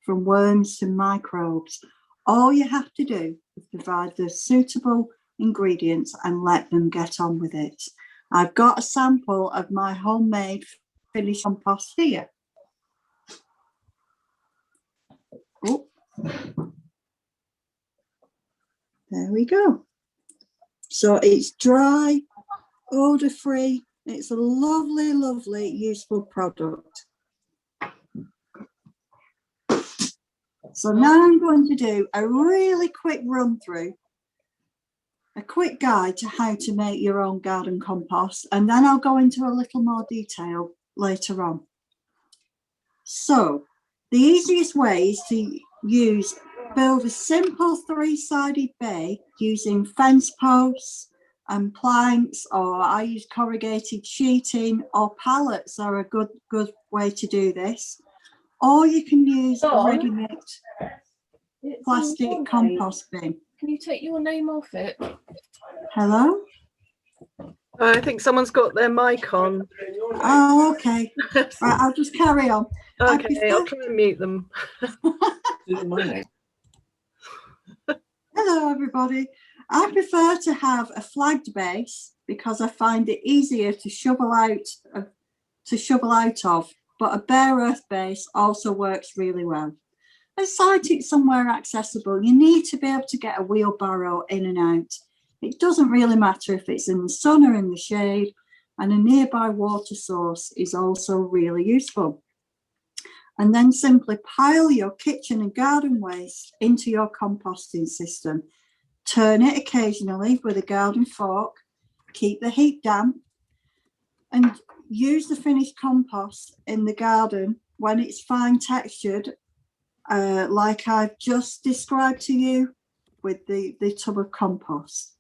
from worms to microbes. All you have to do is provide the suitable ingredients and let them get on with it. I've got a sample of my homemade finished compost here. Oh, there we go. So it's dry, odor-free. It's a lovely, lovely, useful product. So now I'm going to do a really quick run through, a quick guide to how to make your own garden compost, and then I'll go into a little more detail later on. So the easiest way is to build a simple three-sided bay using fence posts and planks, or I use corrugated sheeting, or pallets are a good way to do this. Or you can use a ready-mix plastic compost bin. Can you take your name off it? Hello? I think someone's got their mic on. Oh, okay. Right, I'll just carry on. Okay, I'll try and mute them. Hello, everybody. I prefer to have a flagged base because I find it easier to shovel out of, but a bare earth base also works really well. And site it somewhere accessible. You need to be able to get a wheelbarrow in and out. It doesn't really matter if it's in the sun or in the shade, and a nearby water source is also really useful. And then simply pile your kitchen and garden waste into your composting system. Turn it occasionally with a garden fork, keep the heat damp, and use the finished compost in the garden when it's fine textured, like I've just described to you with the tub of compost.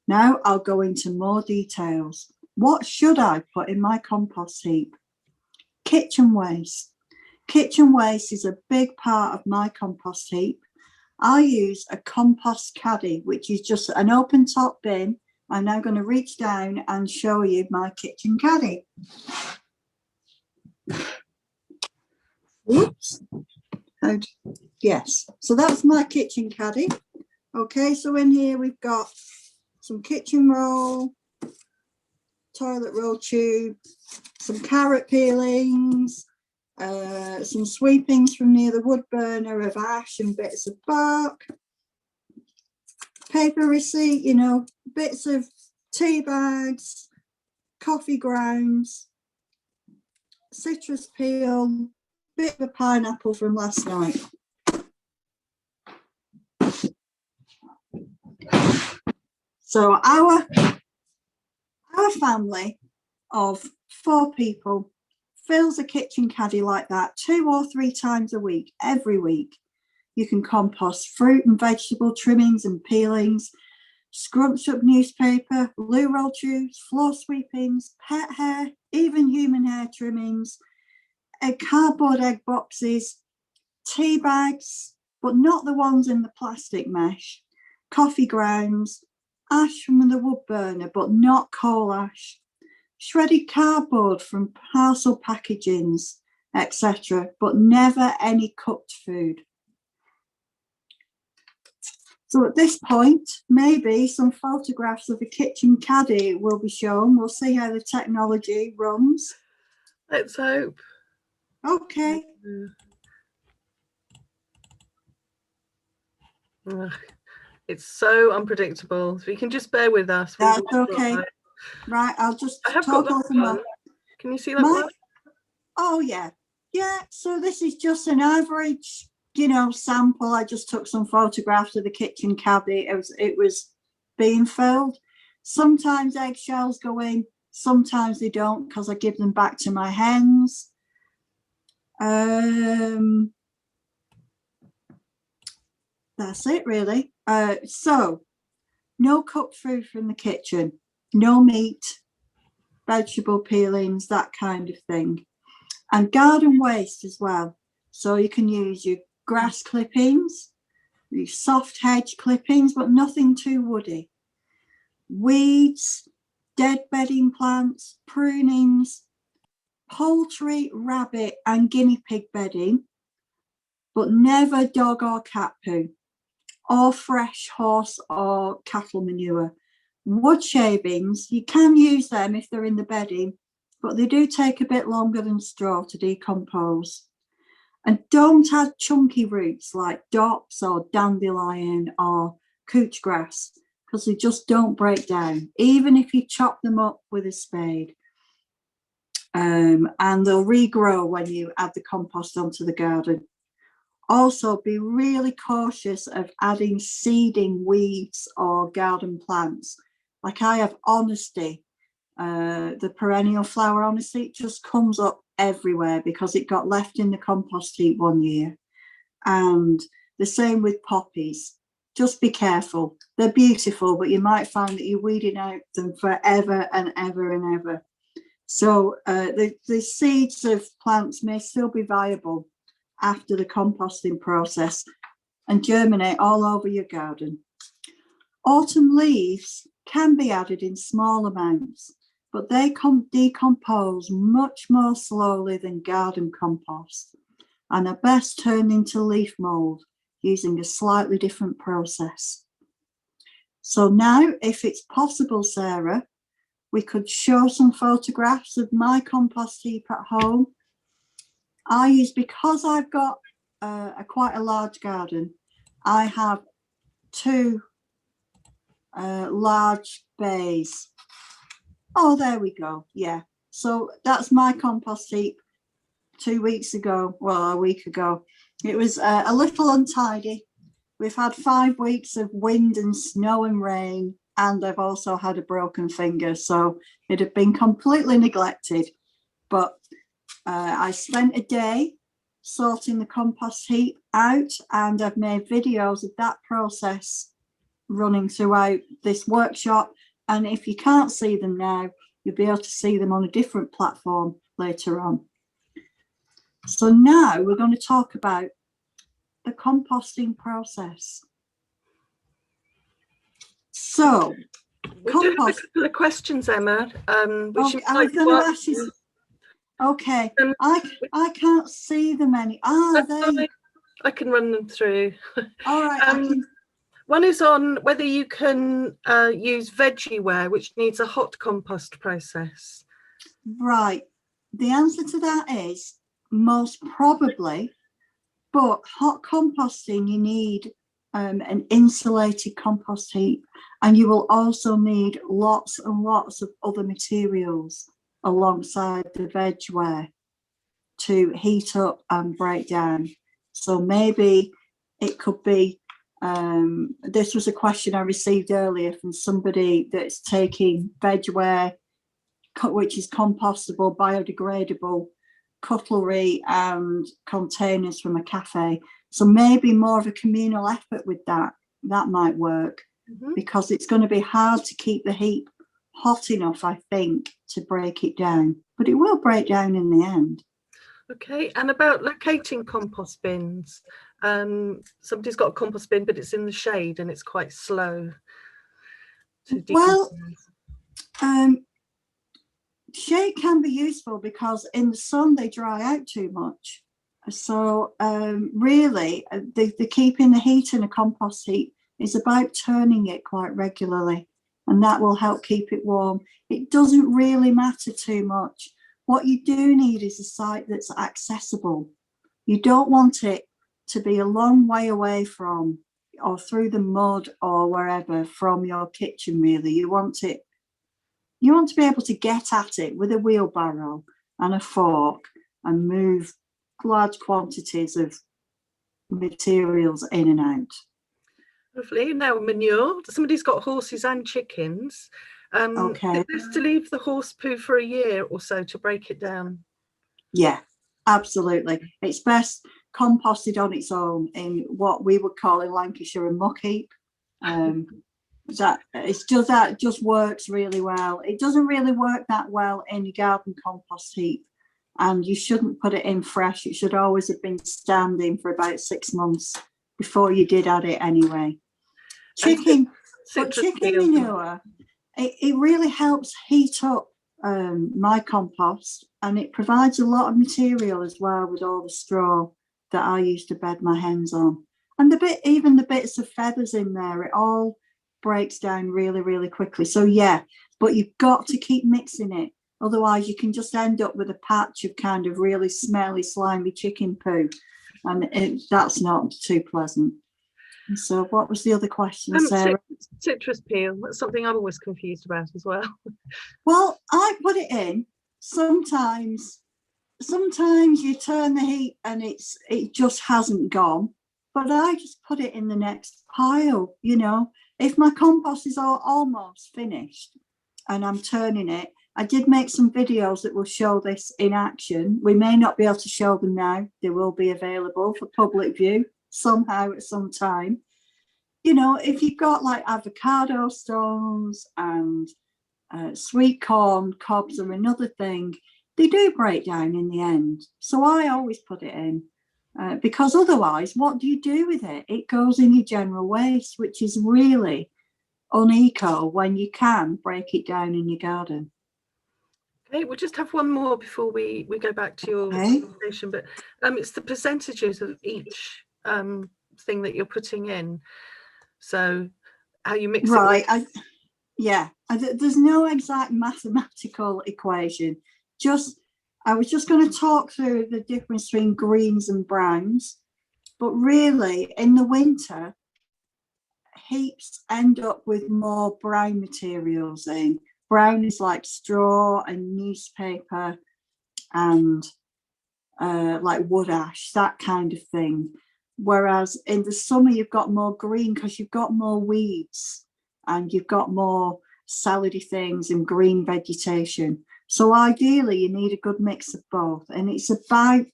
Now I'll go into more details. What should I put in my compost heap? Kitchen waste. Kitchen waste is a big part of my compost heap. I use a compost caddy, which is just an open top bin. I'm now going to reach down and show you my kitchen caddy. Oops. Yes, so that's my kitchen caddy. Okay, so in here we've got some kitchen roll, toilet roll tube, some carrot peelings, some sweepings from near the wood burner of ash and bits of bark, paper receipt, you know, bits of tea bags, coffee grounds, citrus peel, bit of a pineapple from last night. So our family of 4 people fills a kitchen caddy like that 2 or 3 times a week, every week. You can compost fruit and vegetable trimmings and peelings, scrunched up newspaper, loo roll tubes, floor sweepings, pet hair, even human hair trimmings, cardboard egg boxes, tea bags, but not the ones in the plastic mesh, coffee grounds, ash from the wood burner, but not coal ash, shredded cardboard from parcel packagings, etc., but never any cooked food. So at this point, maybe some photographs of a kitchen caddy will be shown. We'll see how the technology runs. Let's hope. Okay. It's so unpredictable. So you can just bear with us. That's okay. Right, I'll just talk over my... Can you see that one? Oh, yeah. Yeah, so this is just an average, you know, sample. I just took some photographs of the kitchen caddy. It was being filled. Sometimes eggshells go in, sometimes they don't, because I give them back to my hens. That's it, really. So no cooked food from the kitchen, no meat, vegetable peelings, that kind of thing, and garden waste as well. So you can use your grass clippings, your soft hedge clippings, but nothing too woody, weeds, dead bedding plants, prunings, poultry, rabbit and guinea pig bedding, but never dog or cat poo or fresh horse or cattle manure. Wood shavings, you can use them if they're in the bedding, but they do take a bit longer than straw to decompose. And don't add chunky roots like dops or dandelion or couch grass, because they just don't break down, even if you chop them up with a spade. And they'll regrow when you add the compost onto the garden. Also, be really cautious of adding seeding weeds or garden plants. Like I have honesty, the perennial flower honesty, it just comes up everywhere because it got left in the compost heap one year. And the same with poppies. Just be careful. They're beautiful, but you might find that you're weeding out them forever and ever and ever. So the seeds of plants may still be viable after the composting process and germinate all over your garden. Autumn leaves can be added in small amounts, but they decompose much more slowly than garden compost and are best turned into leaf mold using a slightly different process. So now, if it's possible, Sarah, we could show some photographs of my compost heap at home. Because I've got quite a large garden, I have two large bays. Oh, there we go. Yeah. So that's my compost heap 2 weeks ago. Well, a week ago. It was a little untidy. We've had 5 weeks of wind and snow and rain, and I've also had a broken finger. So it had been completely neglected. But I spent a day sorting the compost heap out, and I've made videos of that process running throughout this workshop. And if you can't see them now, you'll be able to see them on a different platform later on. So now we're going to talk about the composting process. So, We do have a couple of questions, Emma. Which okay, I was going to ask you. Okay, I can't see them any. I can run them through. All right. One is on whether you can use veggie ware, which needs a hot compost process. Right. The answer to that is most probably, but hot composting, you need an insulated compost heap, and you will also need lots and lots of other materials alongside the veg ware to heat up and break down. So maybe it could be, this was a question I received earlier from somebody that's taking veg ware, which is compostable, biodegradable cutlery and containers from a cafe. So maybe more of a communal effort with that might work, because it's going to be hard to keep the heap hot enough, I think, to break it down, but it will break down in the end. Okay, and about locating compost bins. Somebody's got a compost bin, but it's in the shade and it's quite slow to decompose. Well, shade can be useful because in the sun they dry out too much. So really, the keeping the heat in a compost heap is about turning it quite regularly, and that will help keep it warm. It doesn't really matter too much. What you do need is a site that's accessible. You don't want it to be a long way away from, or through the mud or wherever, from your kitchen, really. You want to be able to get at it with a wheelbarrow and a fork and move large quantities of materials in and out. Lovely. Now manure. Somebody's got horses and chickens. Okay. Is it best to leave the horse poo for a year or so to break it down? Yeah, absolutely. It's best composted on its own in what we would call in Lancashire a muck heap. That just works really well. It doesn't really work that well in your garden compost heap, and you shouldn't put it in fresh. It should always have been standing for about 6 months before you did add it anyway. Chicken manure, it really helps heat up my compost, and it provides a lot of material as well with all the straw. that I used to bed my hens on. And even the bits of feathers in there, it all breaks down really, really quickly. So yeah, but you've got to keep mixing it. Otherwise you can just end up with a patch of kind of really smelly, slimy chicken poo. And that's not too pleasant. And so what was the other question, Sarah? Citrus peel, that's something I'm always confused about as well. Well, I put it in. Sometimes you turn the heat and it just hasn't gone, but I just put it in the next pile. You know, if my compost is almost finished and I'm turning it, I did make some videos that will show this in action. We may not be able to show them now. They will be available for public view somehow at some time. You know, if you've got like avocado stones and sweet corn cobs are another thing, they do break down in the end. So I always put it in because otherwise, what do you do with it? It goes in your general waste, which is really uneco when you can break it down in your garden. Okay, we'll just have one more before we go back to your presentation, but it's the percentages of each thing that you're putting in. So how you mix right, it. Yeah, there's no exact mathematical equation. I was just going to talk through the difference between greens and browns, but really in the winter, heaps end up with more brown materials in. Brown is like straw and newspaper and like wood ash, that kind of thing. Whereas in the summer, you've got more green because you've got more weeds and you've got more salady things and green vegetation. So ideally, you need a good mix of both. And it's about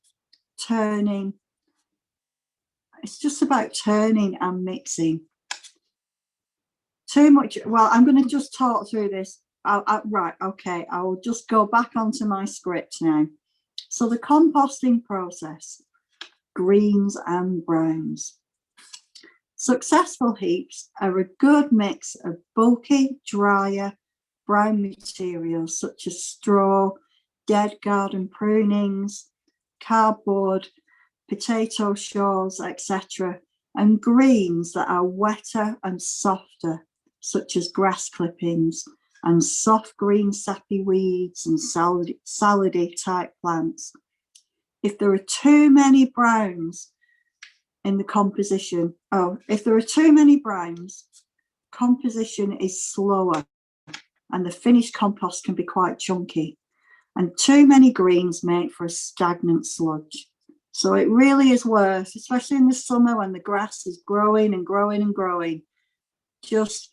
turning. It's just about turning and mixing. Too much. Well, I'm going to just talk through this. Right. Okay. I will just go back onto my script now. So the composting process, greens and browns. Successful heaps are a good mix of bulky, drier, brown materials such as straw, dead garden prunings, cardboard, potato shells, etc., and greens that are wetter and softer, such as grass clippings and soft green sappy weeds and salady type plants. If there are too many browns in the composition, if there are too many browns, composition is slower and the finished compost can be quite chunky, and too many greens make for a stagnant sludge. So it really is worth, especially in the summer when the grass is growing and growing and growing, just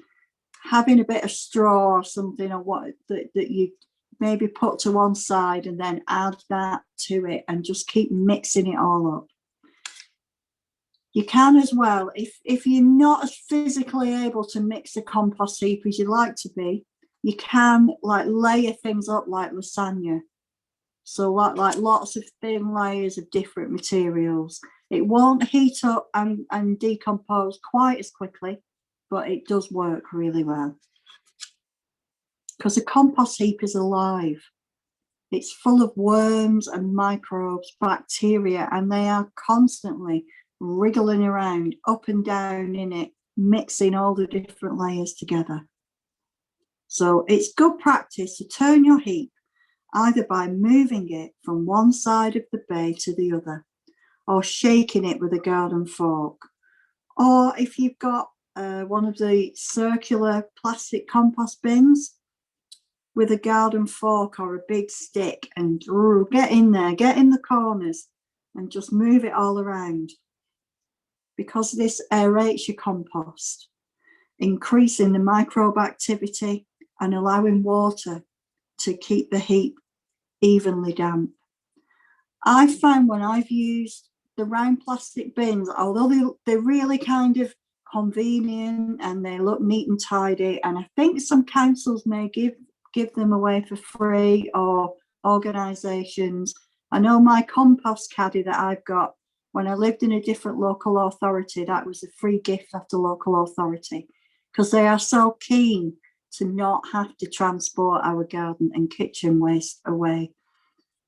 having a bit of straw or something, or what that you maybe put to one side and then add that to it and just keep mixing it all up. You can as well, if you're not as physically able to mix a compost heap as you'd like to be, you can like layer things up like lasagna. So like lots of thin layers of different materials. It won't heat up and decompose quite as quickly, but it does work really well. Because a compost heap is alive. It's full of worms and microbes, bacteria, and they are constantly wriggling around up and down in it, mixing all the different layers together. So it's good practice to turn your heap either by moving it from one side of the bay to the other, or shaking it with a garden fork. Or if you've got one of the circular plastic compost bins, with a garden fork or a big stick, and get in there, get in the corners and just move it all around. Because this aerates your compost, increasing the microbe activity and allowing water to keep the heap evenly damp. I found when I've used the round plastic bins, although they're really kind of convenient and they look neat and tidy, and I think some councils may give them away for free, or organisations. I know my compost caddy that I've got, when I lived in a different local authority, that was a free gift after local authority, because they are so keen to not have to transport our garden and kitchen waste away.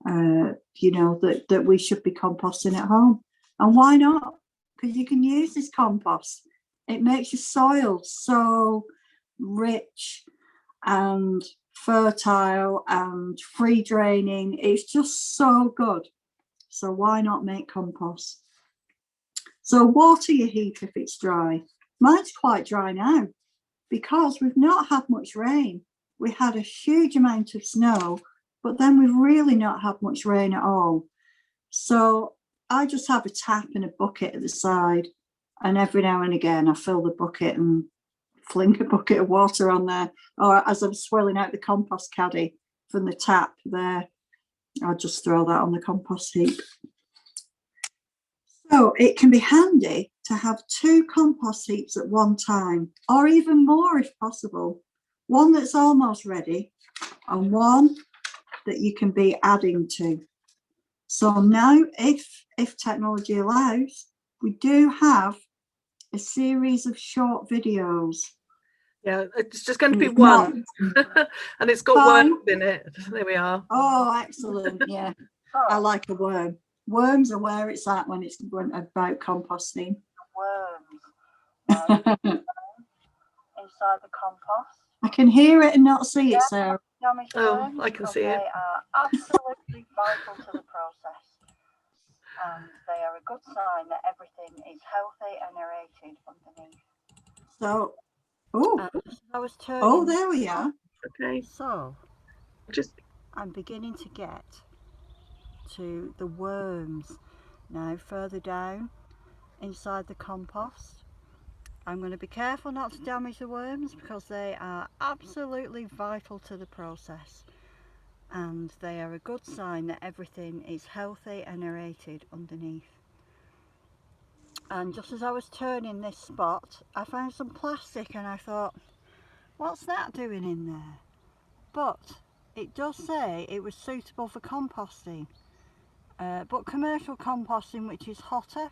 You know, that we should be composting at home. And why not? Because you can use this compost. It makes your soil so rich and fertile and free draining. It's just so good. So why not make compost? So water your heap if it's dry. Mine's quite dry now because we've not had much rain. We had a huge amount of snow, but then we've really not had much rain at all. So I just have a tap and a bucket at the side, and every now and again I fill the bucket and fling a bucket of water on there, or as I'm swirling out the compost caddy from the tap there, I'll just throw that on the compost heap. So it can be handy to have 2 compost heaps at one time, or even more if possible. One that's almost ready and one that you can be adding to. So now, if technology allows, we do have a series of short videos. Yeah, it's just going to be one. And it's got worms in it. There we are. Oh, excellent. Yeah. I like a worm. Worms are where it's at when it's about composting. Worms inside the compost. I can hear it and not see it, Sarah. Oh, I can see it. They are absolutely vital to the process, and they are a good sign that everything is healthy and aerated underneath. So, I was turning. oh, there we are. Okay. So, Just I'm beginning to get to the worms now further down inside the compost. I'm going to be careful not to damage the worms because they are absolutely vital to the process, and they are a good sign that everything is healthy and aerated underneath. And just as I was turning this spot, I found some plastic and I thought, what's that doing in there? But it does say it was suitable for composting, but commercial composting, which is hotter,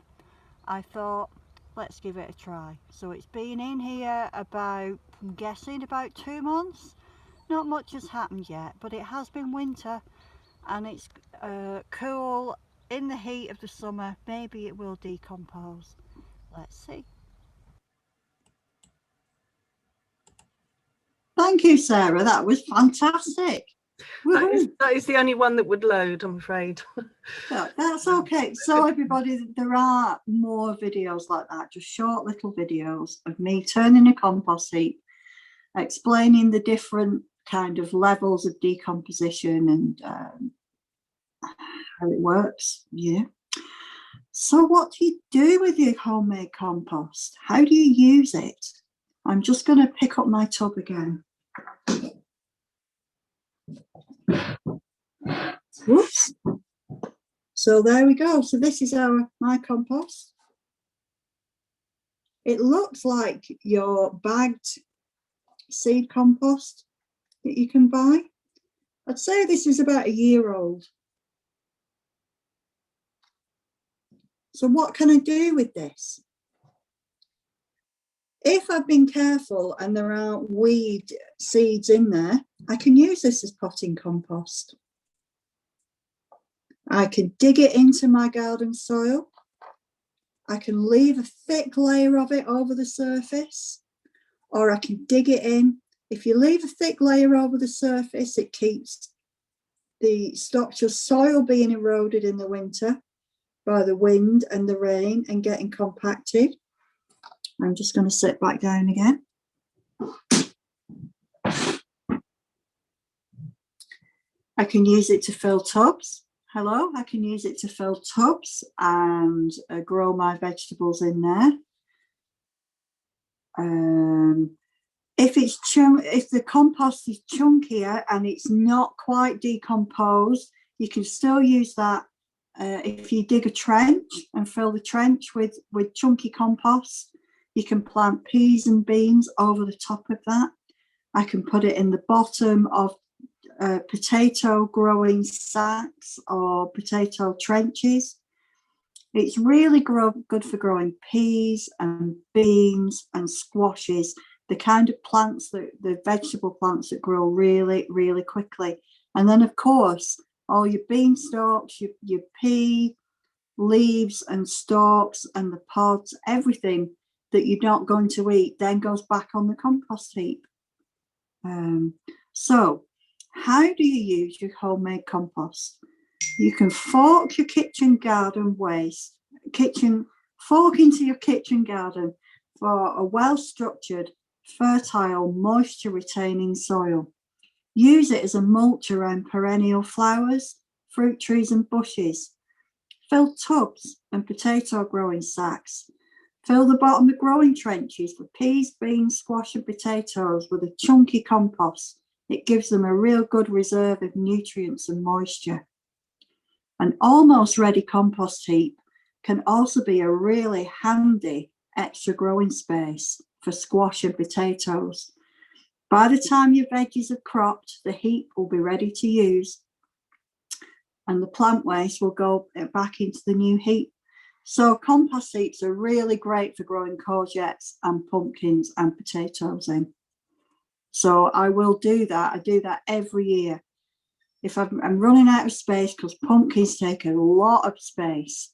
I thought, let's give it a try. So it's been in here about, I'm guessing about 2 months. Not much has happened yet, but it has been winter and it's cool in the heat of the summer. Maybe it will decompose. Let's see. Thank you, Sarah. That was fantastic. that is the only one that would load, I'm afraid. That's okay. So everybody, there are more videos like that, just short little videos of me turning a compost heap, explaining the different kind of levels of decomposition and how it works. Yeah. So what do you do with your homemade compost? How do you use it? I'm just going to pick up my tub again. Whoops. So there we go. So this is my compost. It looks like your bagged seed compost that you can buy. I'd say this is about a year old. So what can I do with this? If I've been careful and there aren't weed seeds in there, I can use this as potting compost. I can dig it into my garden soil. I can leave a thick layer of it over the surface, or I can dig it in. If you leave a thick layer over the surface, it stops your soil being eroded in the winter by the wind and the rain and getting compacted. I'm just going to sit back down again. I can use it to fill tubs. Hello, I can use it to fill tubs and grow my vegetables in there. If the compost is chunkier and it's not quite decomposed, you can still use that. If you dig a trench and fill the trench with chunky compost, you can plant peas and beans over the top of that. I can put it in the bottom of potato growing sacks or potato trenches. It's really good for growing peas and beans and squashes, the kind of plants the vegetable plants that grow really, really quickly. And then, of course, all your bean stalks, your pea, leaves and stalks and the pods, everything that you're not going to eat then goes back on the compost heap. So how do you use your homemade compost? You can fork your kitchen garden waste, fork into your kitchen garden for a well-structured, fertile, moisture-retaining soil. Use it as a mulch around perennial flowers, fruit trees and bushes. Fill tubs and potato growing sacks. Fill the bottom of growing trenches for peas, beans, squash and potatoes with a chunky compost. It gives them a real good reserve of nutrients and moisture. An almost ready compost heap can also be a really handy extra growing space for squash and potatoes. By the time your veggies are cropped, the heap will be ready to use and the plant waste will go back into the new heap. So compost heaps are really great for growing courgettes and pumpkins and potatoes in. So I will do that. I do that every year. If I'm running out of space, because pumpkins take a lot of space,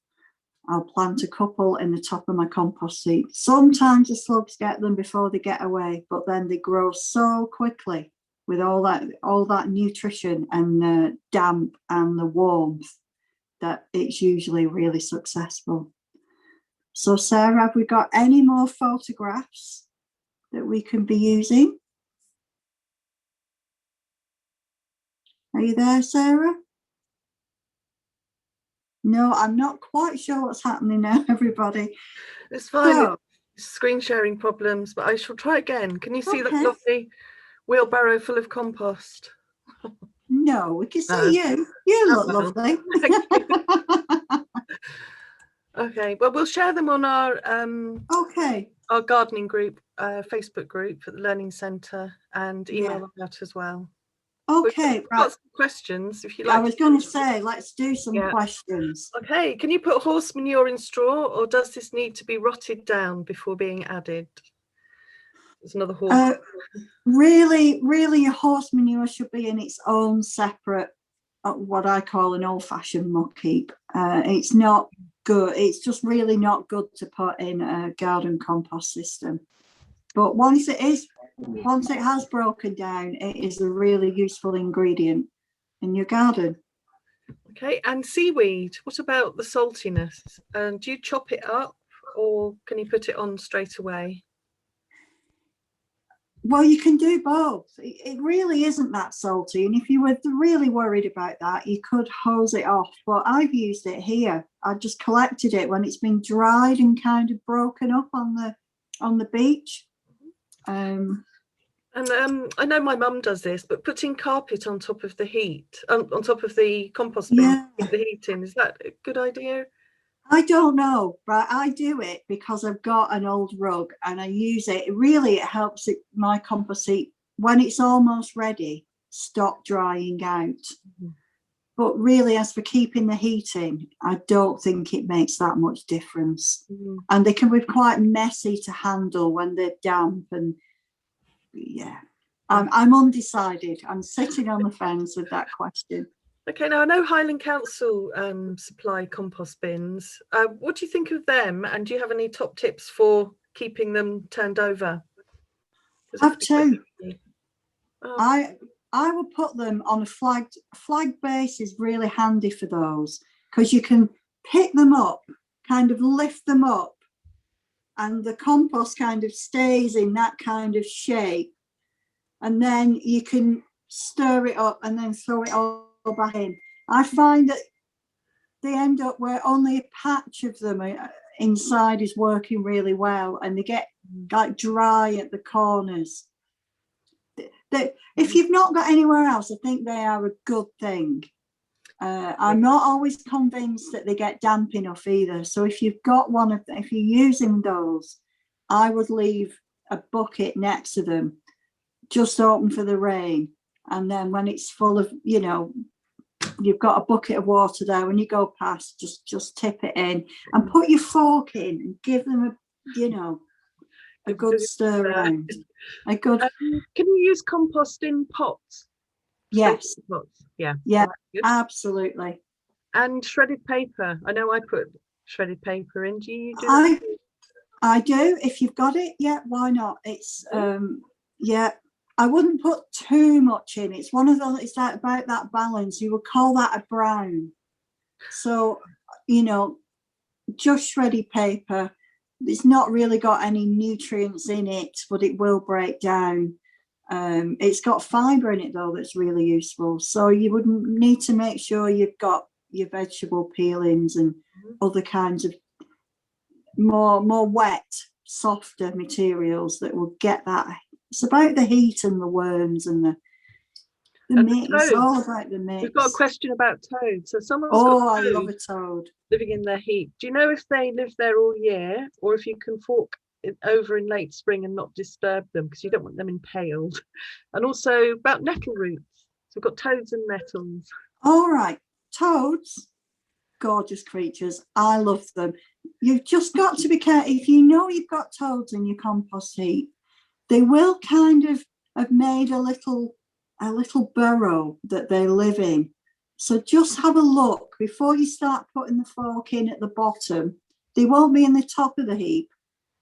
I'll plant a couple in the top of my compost heap. Sometimes the slugs get them before they get away, but then they grow so quickly with all that nutrition and the damp and the warmth that it's usually really successful. So Sarah, have we got any more photographs that we can be using? Are you there, Sarah? No, I'm not quite sure what's happening now, everybody. It's fine. So, Screen sharing problems, but I shall try again. Can you see the okay. lovely wheelbarrow full of compost? No, we can see No. you. You look well. lovely. Okay, well, we'll share them on our Okay. our gardening group, Facebook group at the Learning Centre, and email them out as well. Okay, We've right. got some questions if you like. I was going to say, let's do some Yeah. questions. Okay, can you put horse manure in straw, or does this need to be rotted down before being added? There's another horse. Really, your horse manure should be in its own separate, what I call an old-fashioned muck heap. It's not good. It's just really not good to put in a garden compost system. But once it has broken down, it is a really useful ingredient in your garden. Okay, and seaweed, what about the saltiness? Do you chop it up, or can you put it on straight away? Well, you can do both. It really isn't that salty. And if you were really worried about that, you could hose it off. But I've used it here. I just collected it when it's been dried and kind of broken up on the beach. And I know my mum does this, but putting carpet on top of the heat, on top of the compost bin, with the heat in, is that a good idea? I don't know, but I do it because I've got an old rug and I use it. It helps my compost heap, when it's almost ready, stop drying out. Mm-hmm. But really, as for keeping the heat in, I don't think it makes that much difference. Mm-hmm. And they can be quite messy to handle when they're damp. And yeah, I'm undecided. I'm sitting on the fence with that question. Okay, now I know Highland Council supply compost bins. What do you think of them? And do you have any top tips for keeping them turned over? I have two. I will put them on a flag base is really handy for those, because you can pick them up, kind of lift them up, and the compost kind of stays in that kind of shape. And then you can stir it up and then throw it all back in. I find that they end up where only a patch of them inside is working really well, and they get like dry at the corners. If you've not got anywhere else, I think they are a good thing. I'm not always convinced that they get damp enough either. So if you've got one of them, if you're using those, I would leave a bucket next to them, just open for the rain. And then when it's full of, you've got a bucket of water there, when you go past, just tip it in and put your fork in and give them a good stir around. Can you use compost in pots? Yes. Pots? Yeah. Yeah, absolutely. And shredded paper. I know I put shredded paper in. Do you do that? I do. If you've got it, yeah, why not? It's yeah. I wouldn't put too much in. It's one of those. It's like about that balance. You would call that a brown. So, you know, just shredded paper. It's not really got any nutrients in it, but it will break down. It's got fibre in it though that's really useful. So you would need to make sure you've got your vegetable peelings and other kinds of more wet, softer materials that will get that. It's about the heat and the worms and the mix. It's all about the mix. We've got a question about toads. So someone's got I love a toad living in their heap. Do you know if they live there all year, or if you can fork it over in late spring and not disturb them because you don't want them impaled? And also about nettle roots. So we've got toads and nettles. All right, toads, gorgeous creatures. I love them. You've just got to be careful. If you know you've got toads in your compost heap, they will kind of have made a little burrow that they live in. So just have a look before you start putting the fork in at the bottom. They won't be in the top of the heap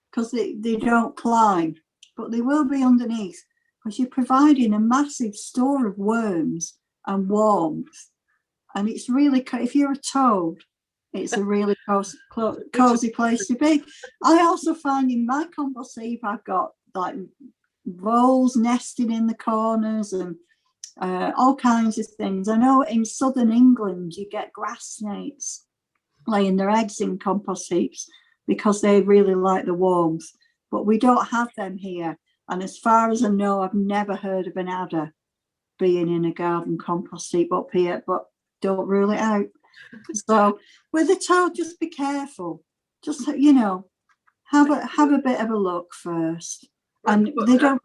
because they don't climb, but they will be underneath because you're providing a massive store of worms and warmth. And it's really, if you're a toad, it's a really cozy place to be. I also find in my compost heap, I've got like voles nesting in the corners and all kinds of things. I know in southern England, you get grass snakes laying their eggs in compost heaps because they really like the warmth, but we don't have them here. And as far as I know, I've never heard of an adder being in a garden compost heap up here, but don't rule it out. So with the toad, just be careful. Just, you know, have a bit of a look first. And they don't.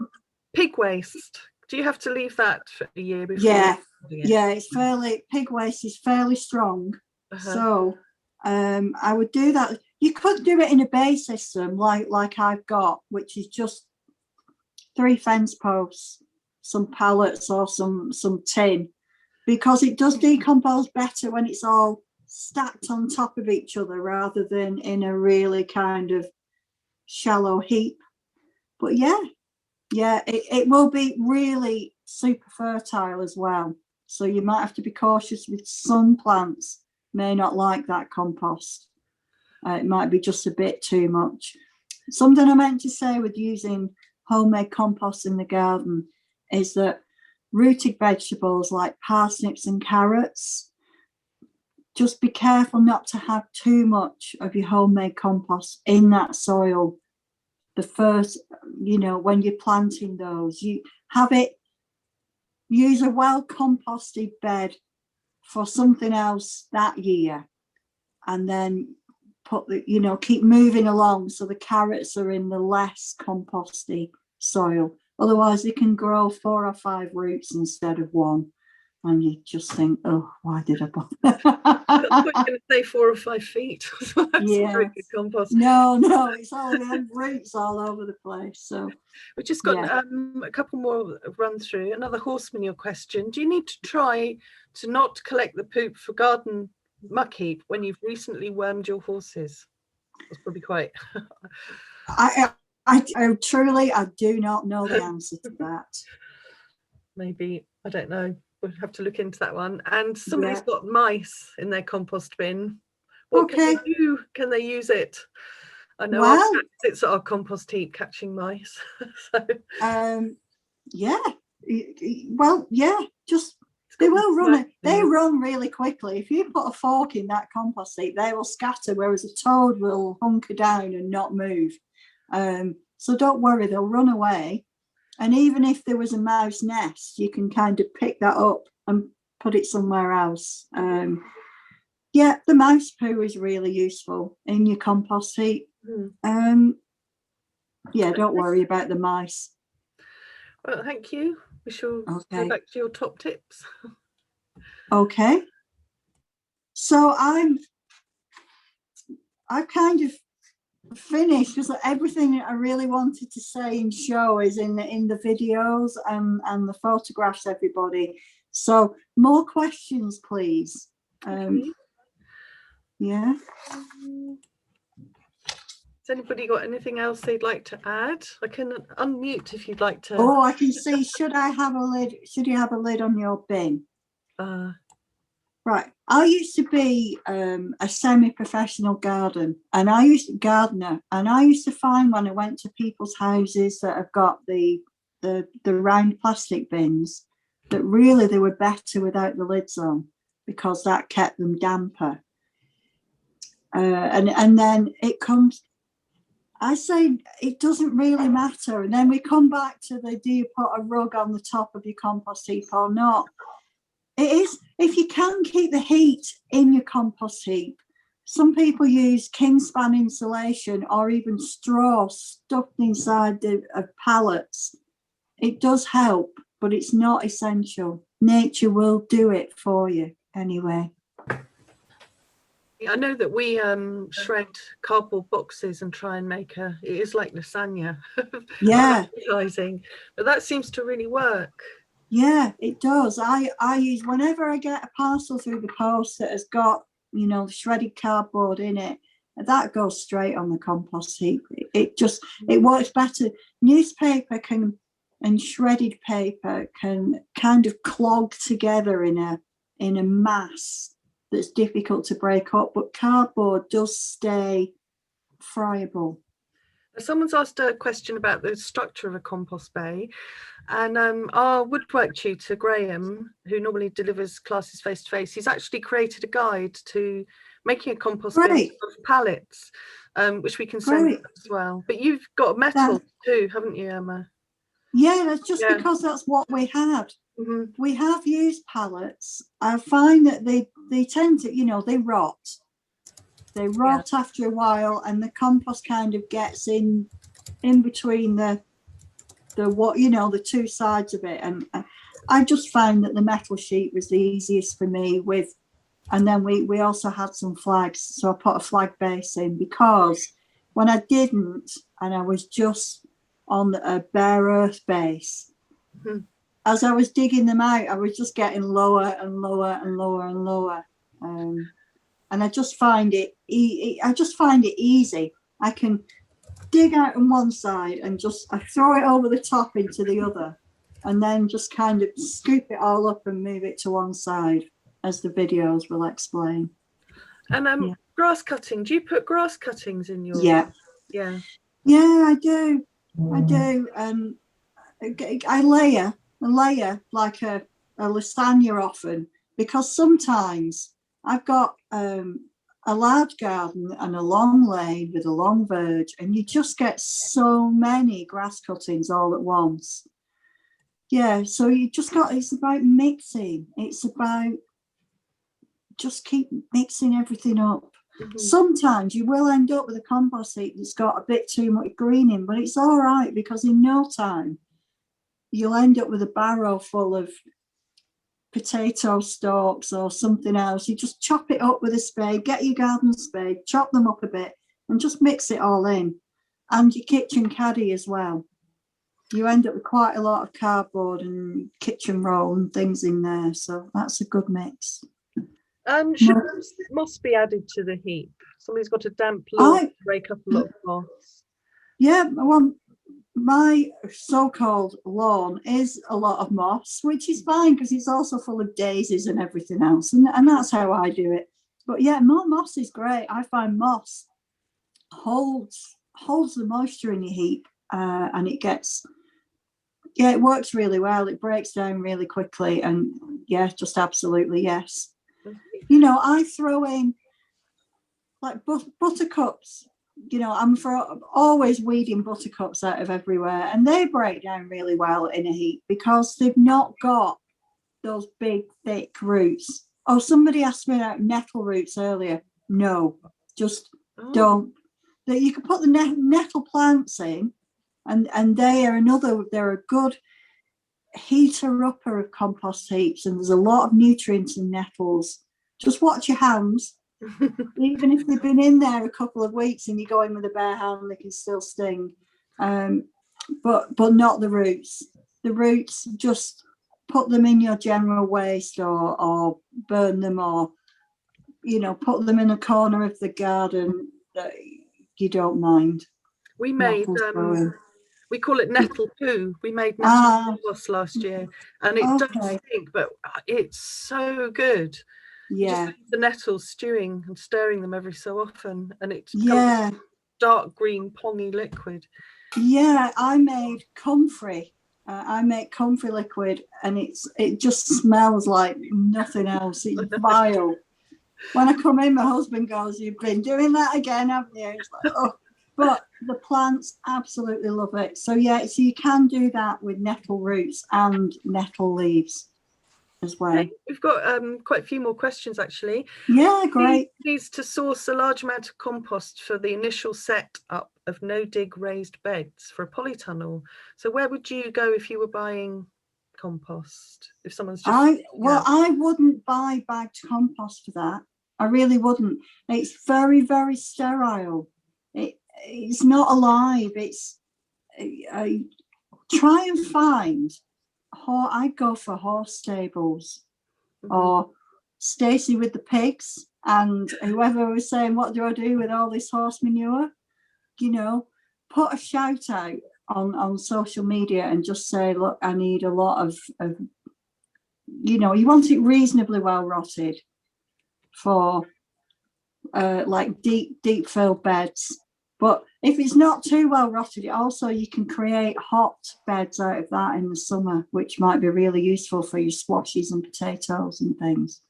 Pig waste. Do you have to leave that for a year before? Yeah, it's fairly, pig waste is fairly strong. So I would do that. You could do it in a bay system like I've got, which is just 3 fence posts, some pallets or some tin, because it does decompose better when it's all stacked on top of each other rather than in a really kind of shallow heap. But yeah, it will be really super fertile as well. So you might have to be cautious with some plants, may not like that compost. It might be just a bit too much. Something I meant to say with using homemade compost in the garden is that rooted vegetables like parsnips and carrots, just be careful not to have too much of your homemade compost in that soil. The first, you know, when you're planting those, you have it, use a well composted bed for something else that year, and then put the, you know, keep moving along so the carrots are in the less composty soil. Otherwise they can grow 4 or 5 roots instead of 1, and you just think, oh, why did I bother? I was going to say 4 or 5 feet. Yeah, compost. no, it's all the roots all over the place. So we just got a couple more run through. Another horse manure question. Do you need to try to not collect the poop for garden muck heap when you've recently wormed your horses? That's probably quite. I truly, I do not know the answer to that. Maybe, I don't know. We'll have to look into that one. And somebody's got mice in their compost bin. What can they do? Can they use it? I know it's our compost heap catching mice. Just they will run it. They run really quickly. If you put a fork in that compost heap, they will scatter, whereas a toad will hunker down and not move. So don't worry, they'll run away. And even if there was a mouse nest, you can kind of pick that up and put it somewhere else. The mouse poo is really useful in your compost heap. Don't worry about the mice. Well, thank you. We shall go back to your top tips. Okay. So I've kind of finished because everything I really wanted to say and show is in the videos and the photographs, everybody. So more questions, please. Yeah. Has anybody got anything else they'd like to add? I can unmute if you'd like to. Oh, I can see. Should I have a lid? Should you have a lid on your bin? Right. I used to be a semi-professional gardener, and I used to find when I went to people's houses that have got the round plastic bins, that really they were better without the lids on, because that kept them damper. And then it comes. I say it doesn't really matter, and then we come back to the: do you put a rug on the top of your compost heap or not? It is, if you can keep the heat in your compost heap. Some people use Kingspan insulation or even straw stuffed inside of pallets. It does help, but it's not essential. Nature will do it for you anyway. I know that we shred cardboard boxes and try and make it is like lasagna. Yeah. But that seems to really work. Yeah, it does. I use, whenever I get a parcel through the post that has got, you know, shredded cardboard in it, that goes straight on the compost heap. It works better. Newspaper and shredded paper can kind of clog together in a mass that's difficult to break up, but cardboard does stay friable. Someone's asked a question about the structure of a compost bay, and our woodwork tutor Graham, who normally delivers classes face to face, he's actually created a guide to making a compost bin of pallets, which we can send as well. But you've got metal too, haven't you, Emma? Yeah, that's just because that's what we had. Mm-hmm. We have used pallets. I find that they tend to, you know, they rot. They rot after a while, and the compost kind of gets in between the two sides of it. And I just found that the metal sheet was the easiest for me with, and then we also had some flags, so I put a flag base in, because when I didn't, and I was just on a bare earth base, as I was digging them out, I was just getting lower and lower and lower and lower. And I just find it easy. I can dig out on one side and I throw it over the top into the other, and then just kind of scoop it all up and move it to one side, as the videos will explain. And grass cutting, do you put grass cuttings in your? Yeah, I do. I layer like a lasagna often, because sometimes I've got a large garden and a long lane with a long verge, and you just get so many grass cuttings all at once. Yeah, so it's about mixing. It's about just keep mixing everything up. Mm-hmm. Sometimes you will end up with a compost heap that's got a bit too much green in, but it's all right, because in no time you'll end up with a barrow full of potato stalks or something else. You just chop it up with a spade, get your garden spade, chop them up a bit, and just mix it all in. And your kitchen caddy as well. You end up with quite a lot of cardboard and kitchen roll and things in there, so that's a good mix. Should moss be added to the heap? Somebody's got a damp lawn to break up a lot of moss. Yeah, well, my so-called lawn is a lot of moss, which is fine, because it's also full of daisies and everything else, and that's how I do it. But yeah, more moss is great. I find moss holds the moisture in your heap, and it works really well. It breaks down really quickly, and just absolutely yes. You know, I throw in like buttercups. You know, I'm always weeding buttercups out of everywhere, and they break down really well in a heap because they've not got those big thick roots. Oh, somebody asked me about nettle roots earlier. No, just don't. That you can put the nettle plants in, and they're a good heater upper of compost heaps, and there's a lot of nutrients in nettles. Just watch your hands. Even if they've been in there a couple of weeks and you go in with a bare hand, they can still sting. But not the roots. The roots, just put them in your general waste or burn them, or put them in a corner of the garden that you don't mind. We made Nettles growing. we call it nettle poo. We made nettle compost last year, and it does stink, but it's so good. You just leave the nettles stewing and stirring them every so often, and it becomes dark green pongy liquid. Yeah, I made comfrey. I make comfrey liquid, and it just smells like nothing else. It's vile. When I come in, my husband goes, "You've been doing that again, haven't you?" It's like, oh. But the plants absolutely love it. So so you can do that with nettle roots and nettle leaves as well. Okay. We've got quite a few more questions actually. Yeah, great. Needs to source a large amount of compost for the initial set up of no-dig raised beds for a polytunnel. So where would you go if you were buying compost? If someone's just I wouldn't buy bagged compost for that. I really wouldn't. It's very, very sterile. It's not alive. Try and find. I'd go for horse stables, or Stacey with the pigs, and whoever was saying, "What do I do with all this horse manure?" Put a shout out on social media and just say, "Look, I need a lot of you want it reasonably well rotted for like deep filled beds." But if it's not too well rotted, also you can create hot beds out of that in the summer, which might be really useful for your squashes and potatoes and things.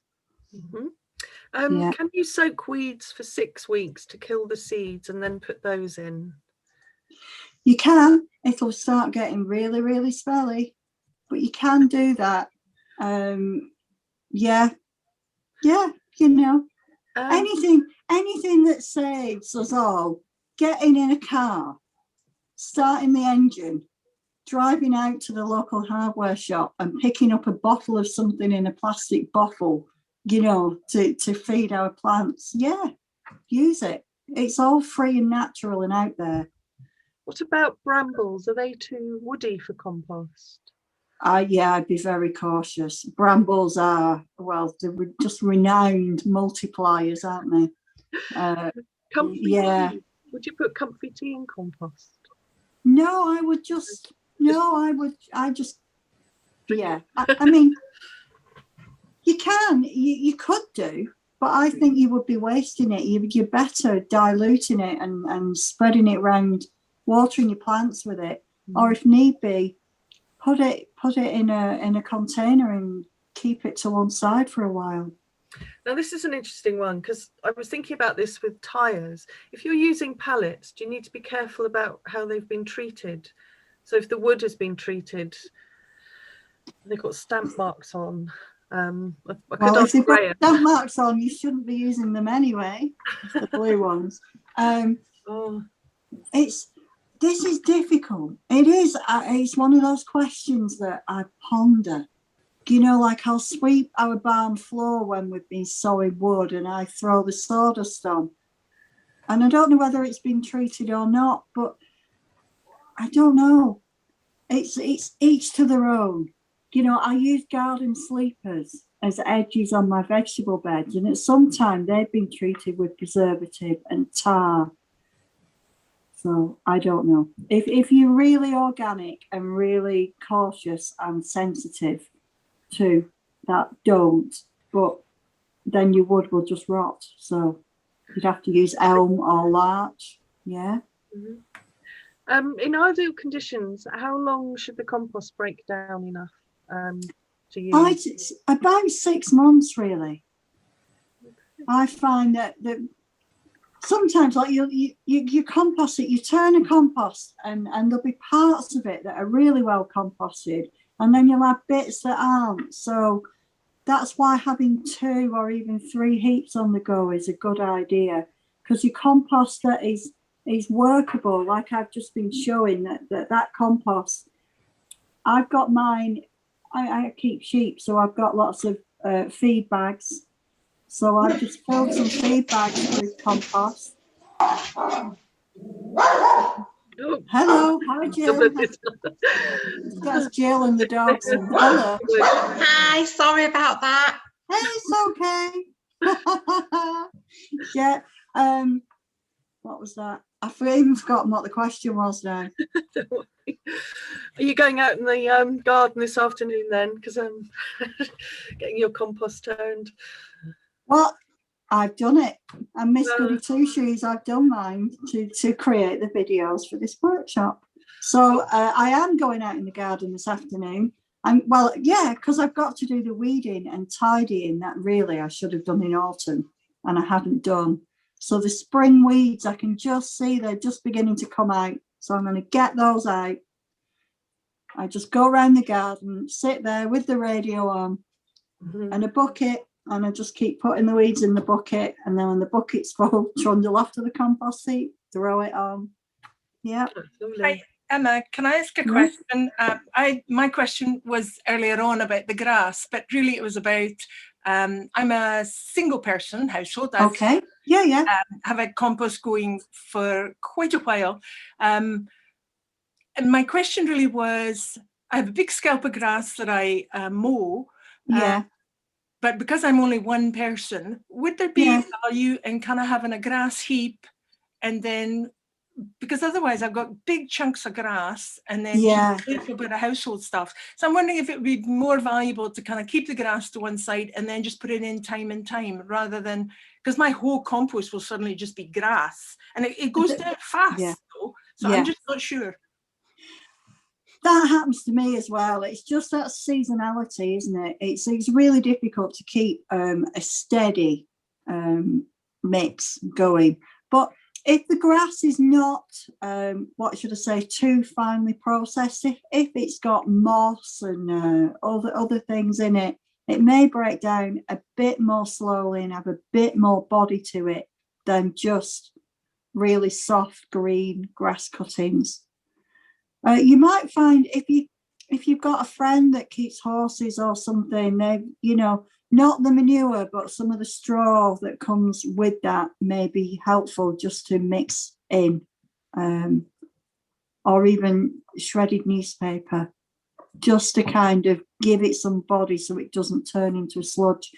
Can you soak weeds for 6 weeks to kill the seeds and then put those in? You can. It'll start getting really, really smelly, but you can do that. Anything that saves us all. Getting in a car, starting the engine, driving out to the local hardware shop and picking up a bottle of something in a plastic bottle, to feed our plants. Yeah, use it. It's all free and natural and out there. What about brambles? Are they too woody for compost? I'd be very cautious. Brambles are, they're just renowned multipliers, aren't they? Would you put comfy tea in compost? No, I mean, you can, you could do, but I think you would be wasting it. You're better diluting it and spreading it around, watering your plants with it, or if need be, put it in a container and keep it to one side for a while. Now this is an interesting one, because I was thinking about this with tyres. If you're using pallets, do you need to be careful about how they've been treated? So if the wood has been treated, they've got stamp marks on. If they've got stamp marks on, you shouldn't be using them anyway. The blue ones. This is difficult. It is. It's one of those questions that I ponder. Like I'll sweep our barn floor when we've been sawing wood, and I throw the sawdust on. And I don't know whether it's been treated or not, but I don't know. It's each to their own. I use garden sleepers as edges on my vegetable beds, and at some time they've been treated with preservative and tar. So I don't know. If you're really organic and really cautious and sensitive to that, don't. But then your wood will just rot. So you'd have to use elm or larch. Yeah. In ideal conditions, how long should the compost break down enough to use? About 6 months, really. I find that sometimes, like you compost it, you turn a compost, and there'll be parts of it that are really well composted, and then you'll have bits that aren't. So that's why having 2 or even 3 heaps on the go is a good idea, because your compost that is workable, like I've just been showing, that compost. I've got mine. I keep sheep, so I've got lots of feed bags. So I've just filled some feed bags with compost. Hello, hi Jill. That's Jill and the dogs. Hello. Hi, sorry about that. Hey, it's okay. Yeah. What was that? I've even forgotten what the question was now. Don't worry. Are you going out in the garden this afternoon then? Because I'm getting your compost turned. Well, I've done it. And Miss No. Goody Two Shoes, I've done mine to create the videos for this workshop. So I am going out in the garden this afternoon. And well, yeah, because I've got to do the weeding and tidying that really I should have done in autumn and I haven't done. So the spring weeds, I can just see they're just beginning to come out. So I'm going to get those out. I just go around the garden, sit there with the radio on and a bucket, and I just keep putting the weeds in the bucket. And then when the bucket's full, trundle off to the compost heap, throw it on. Yeah. Lovely. Emma, can I ask a question? My question was earlier on about the grass, but really it was about, I'm a single person, household. Okay. Yeah. Have had compost going for quite a while. And my question really was, I have a big scalp of grass that I mow. Yeah. But because I'm only one person, would there be value in kind of having a grass heap and then, because otherwise I've got big chunks of grass and then just a little bit of household stuff. So I'm wondering if it would be more valuable to kind of keep the grass to one side and then just put it in time rather than, because my whole compost will suddenly just be grass and it goes down fast though. So I'm just not sure. That happens to me as well. It's just that seasonality, isn't it? It's really difficult to keep a steady mix going. But if the grass is not, what should I say, too finely processed, if it's got moss and other things in it, it may break down a bit more slowly and have a bit more body to it than just really soft green grass cuttings. You might find if you've got a friend that keeps horses or something, they, you know, not the manure, but some of the straw that comes with that may be helpful just to mix in, or even shredded newspaper, just to kind of give it some body so it doesn't turn into a sludge.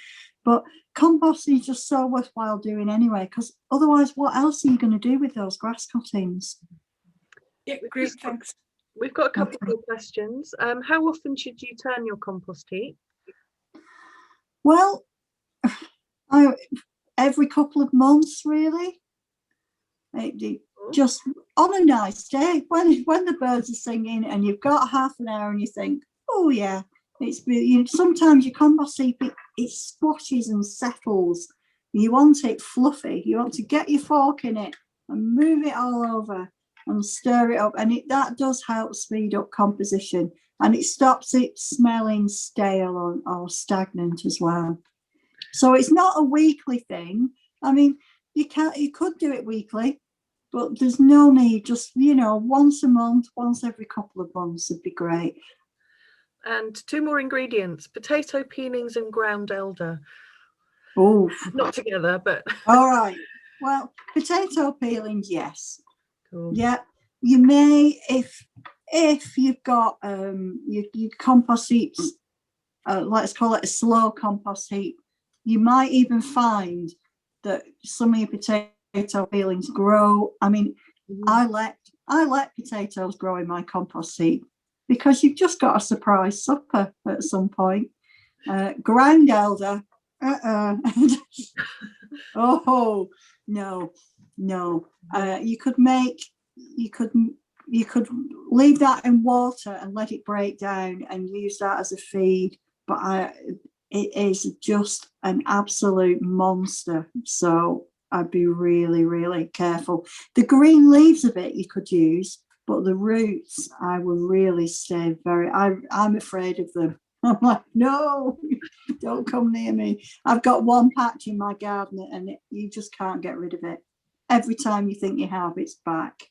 But composting is just so worthwhile doing anyway, because otherwise, what else are you going to do with those grass cuttings? Yeah, great, thanks. We've got a couple more questions. How often should you turn your compost heap? Every couple of months, really. Just on a nice day when the birds are singing and you've got half an hour and you think, oh yeah, sometimes your compost heap it squashes and settles. You want it fluffy. You want to get your fork in it and move it all over and stir it up, and that does help speed up composition, and it stops it smelling stale or stagnant as well. So it's not a weekly thing. I mean, you could do it weekly, but there's no need. Just, once a month, once every couple of months would be great. And 2 more ingredients: potato peelings and ground elder. Oh, not together, but all right. Well, potato peelings, yes. Cool. Yeah, you may, if you've got your compost heaps, let's call it a slow compost heap, you might even find that some of your potato peelings grow. I mean, I let potatoes grow in my compost heap because you've just got a surprise supper at some point. Ground elder, oh no. You could leave that in water and let it break down and use that as a feed, but it is just an absolute monster, so I'd be really, really careful. The green leaves of it you could use, but the roots I would really stay I'm afraid of them. I'm like, no, don't come near me. I've got one patch in my garden and you just can't get rid of it. Every time you think you have, it's back.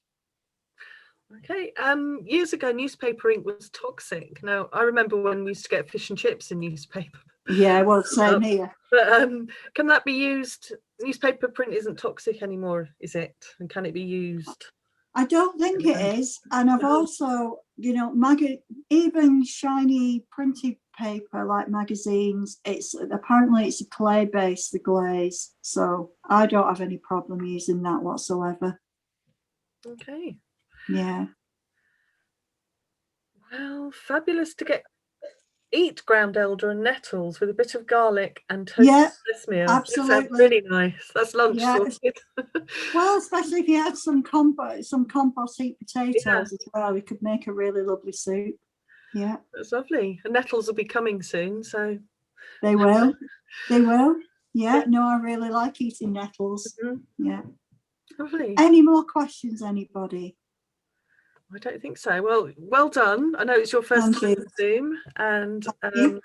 Okay. Years ago, newspaper ink was toxic. Now, I remember when we used to get fish and chips in newspaper. Yeah, well, same here. But can that be used? Newspaper print isn't toxic anymore, is it? And can it be used? I don't think it is. And I've also, even shiny printed paper like magazines. It's apparently it's a clay base, the glaze, so I don't have any problem using that whatsoever. Okay. Yeah. Well, fabulous to eat ground elder and nettles with a bit of garlic and toasted meal. That sounds Absolutely. really nice. That's lunch Yeah. sorted. Well, especially if you had some compost heat potatoes as well, we could make a really lovely soup. Yeah. That's lovely. And nettles will be coming soon, so They will. They will. Yeah. No, I really like eating nettles. Yeah. lovely. Any more questions, anybody? I don't think so. Well done. I know it's your first Thank time you. on Zoom, and you.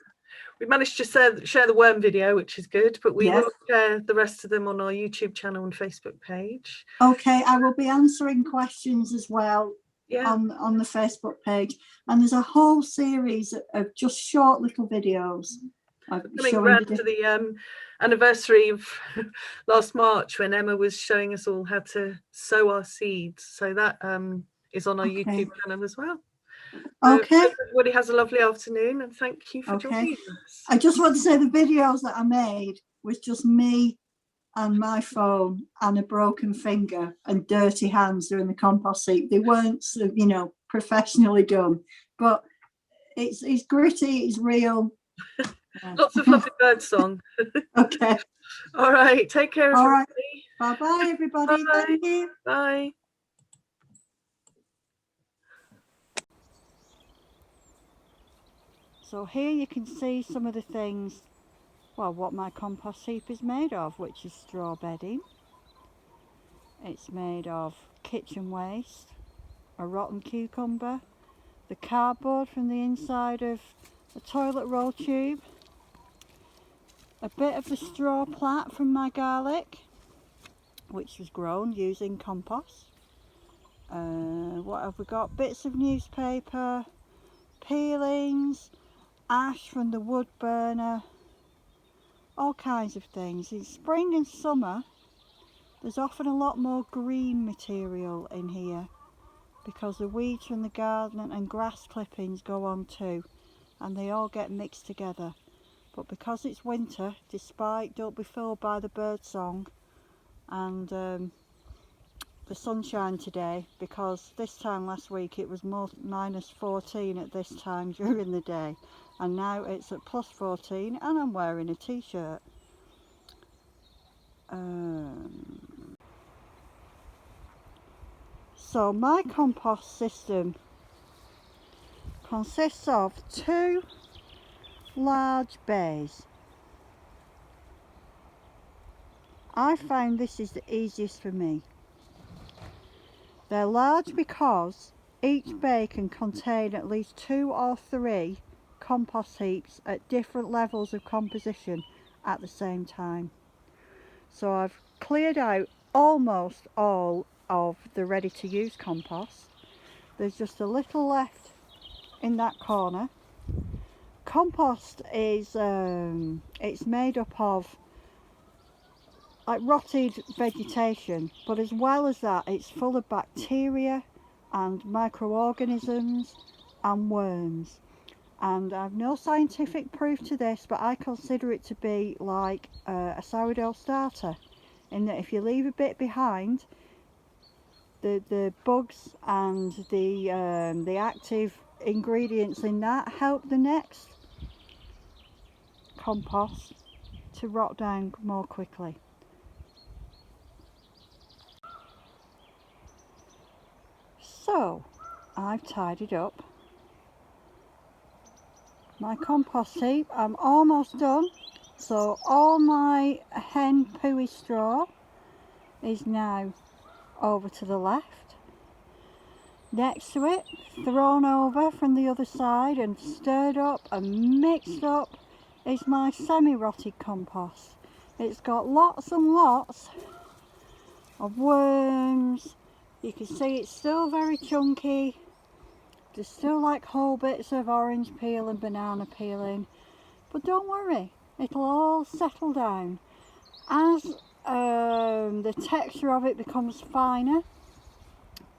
we managed to share the worm video, which is good, but we Yeah. will share the rest of them on our YouTube channel and Facebook page. Okay, I will be answering questions as well Yeah. on the Facebook page, and there's a whole series of just short little videos Coming showing round the to the anniversary of last March when Emma was showing us all how to sow our seeds. So that is on our YouTube channel as well. Okay. So everybody has a lovely afternoon, and thank you for joining us. I just want to say the videos that I made was just me and my phone and a broken finger and dirty hands doing the compost heap. They weren't, you know, professionally done, but it's gritty, it's real. Lots of lovely bird song. Okay. All right. Take care, All everybody. right. Bye-bye, everybody. Bye. Thank you. Bye. So here you can see some of the things, well, what my compost heap is made of, which is straw bedding. It's made of kitchen waste, a rotten cucumber, the cardboard from the inside of a toilet roll tube, a bit of the straw plat from my garlic, which was grown using compost. What have we got? Bits of newspaper, peelings, ash from the wood burner, all kinds of things. In spring and summer there's often a lot more green material in here because the weeds from the garden and grass clippings go on too, and they all get mixed together. But because it's winter, despite don't be fooled by the bird song and the sunshine today, because this time last week it was minus 14 at this time during the day, and now it's at plus 14 and I'm wearing a t-shirt. So my compost system consists of 2 large bays. I found this is the easiest for me. They're large because each bay can contain at least 2 or 3 compost heaps at different levels of composition at the same time. So I've cleared out almost all of the ready to use compost. There's just a little left in that corner. Compost is it's made up of like rotted vegetation, but as well as that it's full of bacteria and microorganisms and worms, and I've no scientific proof to this, but I consider it to be like a sourdough starter, in that if you leave a bit behind, the bugs and the active ingredients in that help the next compost to rot down more quickly. So I've tidied up my compost heap. I'm almost done. So all my hen pooey straw is now over to the left. Next to it, thrown over from the other side and stirred up and mixed up, is my semi-rotted compost. It's got lots and lots of worms. You can see it's still very chunky. There's still like whole bits of orange peel and banana peeling, but don't worry, it'll all settle down. As the texture of it becomes finer,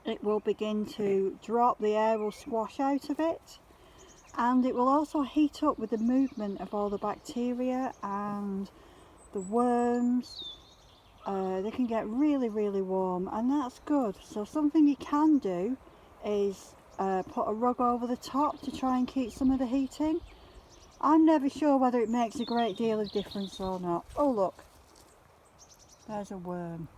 it will begin to drop, the air will squash out of it, and it will also heat up with the movement of all the bacteria and the worms. They can get really warm, and that's good. So something you can do is put a rug over the top to try and keep some of the heat in. I'm never sure whether it makes a great deal of difference or not. Oh look, there's a worm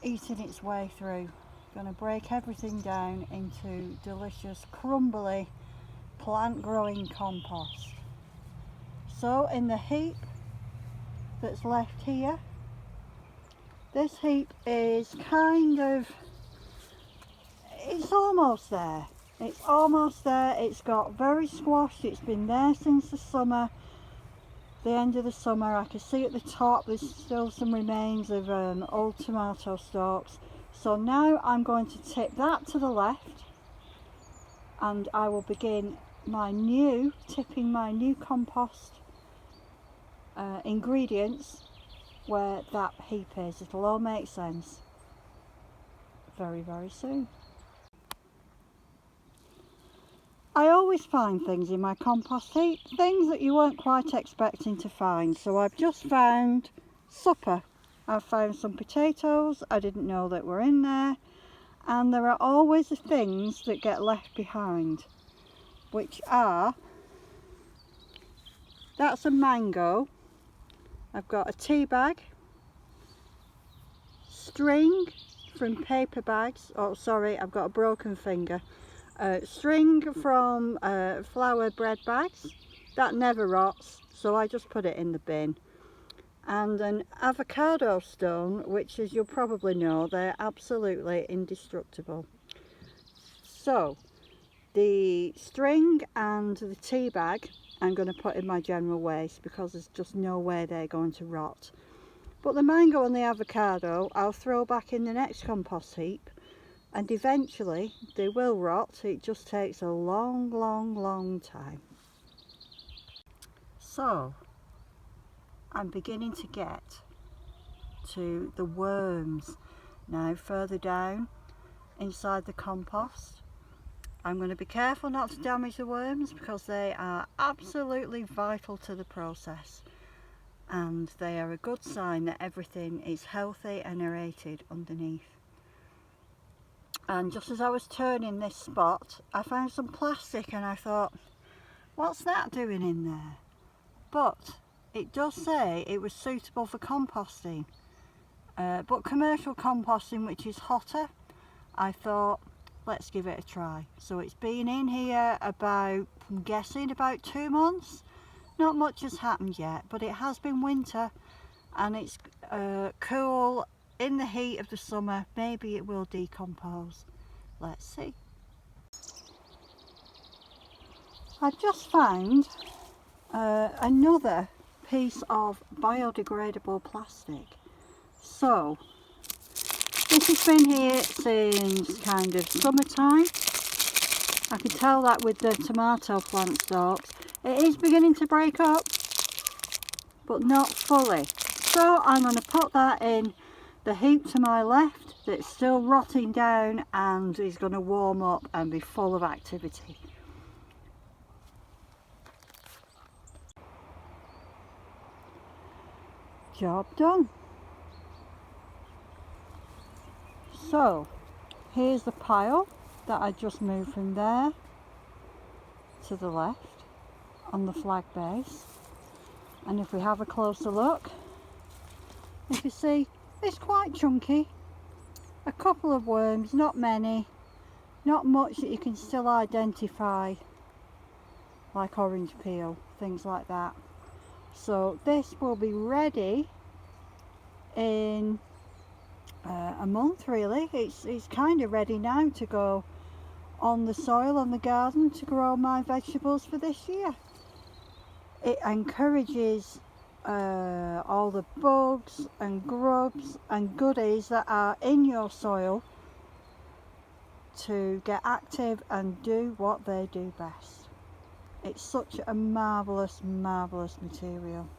eating its way through. Going to break everything down into delicious crumbly plant growing compost. So in the heap that's left here, this heap is kind of, it's almost there. It's almost there. It's got very squashed. It's been there since the summer, the end of the summer. I can see at the top there's still some remains of old tomato stalks. So now I'm going to tip that to the left, and I will begin tipping my new compost ingredients where that heap is. It'll all make sense very soon. I always find things in my compost heap, things that you weren't quite expecting to find. So I've just found supper. I've found some potatoes I didn't know that were in there, and there are always the things that get left behind, which are, that's a mango. I've got a tea bag, string from paper bags. Oh sorry, I've got a broken finger. String from flour bread bags. That never rots, so I just put it in the bin. And an avocado stone, which, as you'll probably know, they're absolutely indestructible. So the string and the tea bag I'm going to put in my general waste because there's just no way they're going to rot. But the mango and the avocado I'll throw back in the next compost heap, and eventually they will rot. It just takes a long time. So I'm beginning to get to the worms now further down inside the compost. I'm going to be careful not to damage the worms because they are absolutely vital to the process, and they are a good sign that everything is healthy and aerated underneath. And just as I was turning this spot, I found some plastic and I thought, what's that doing in there? But it does say it was suitable for composting, but commercial composting, which is hotter, I thought, let's give it a try. So it's been in here about, I'm guessing about 2 months. Not much has happened yet, but it has been winter and it's cool. In the heat of the summer, maybe it will decompose. Let's see. I've just found another piece of biodegradable plastic. So this has been here since kind of summertime. I can tell that with the tomato plant stalks. It is beginning to break up, but not fully. So I'm going to put that in the heap to my left that's still rotting down and is going to warm up and be full of activity. Job done. So here's the pile that I just moved from there to the left on the flag base, and if we have a closer look, you can see it's quite chunky. A couple of worms, not many, not much that you can still identify, like orange peel, things like that. So this will be ready in a month really. It's kind of ready now to go on the soil on the garden to grow my vegetables for this year. It encourages all the bugs and grubs and goodies that are in your soil to get active and do what they do best. It's such a marvellous material.